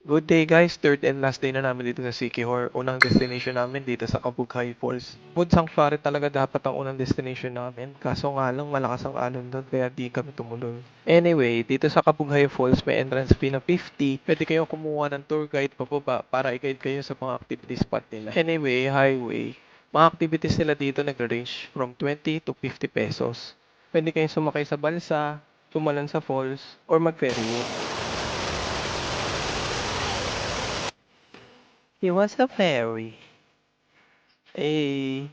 Good day guys, third and last day na namin dito sa Siquijor. Unang destination namin dito sa Kabughay Falls. Food Sanctuary talaga dapat ang unang destination namin. Kaso nga lang malakas ang alon doon kaya di kami tumuloy. Anyway, dito sa Kabughay Falls may entrance fee na 50. Pwede kayong kumuha ng tour guide pababa para i-guide kayo sa mga activity spot nila. Anyway, highway. Mga activities nila dito nag-range from 20 to 50 pesos. Pwede kayong sumakay sa balsa, tumalon sa falls, or mag-ferry. He was a fairy. Eh,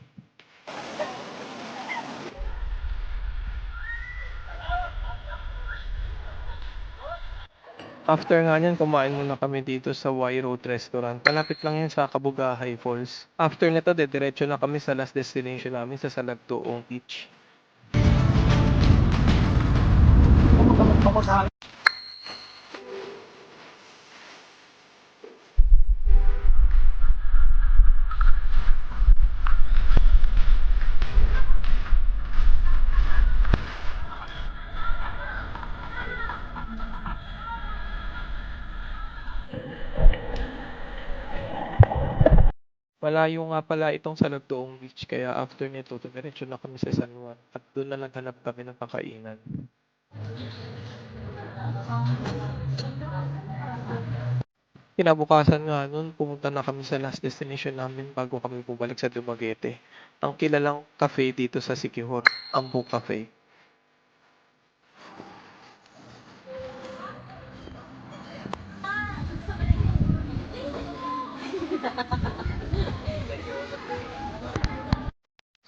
after nga niyan, kumain muna kami dito sa Y Road Restaurant. Malapit lang yan sa Kabugahay Falls. After nito, diretso na kami sa last destination namin sa Salagtoong Beach. Malayo nga pala itong Salagtoong Beach, kaya after nito, diretso na kami sa San Juan. At doon na naghanap kami ng kakainan. Kinabukasan nga nun, pumunta na kami sa last destination namin bago kami bumalik sa Dumaguete. Ang kilalang cafe dito sa Siquijor, Ambo Cafe.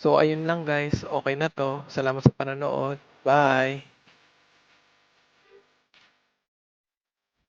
So ayun lang guys, okay na to. Salamat sa panonood. Bye!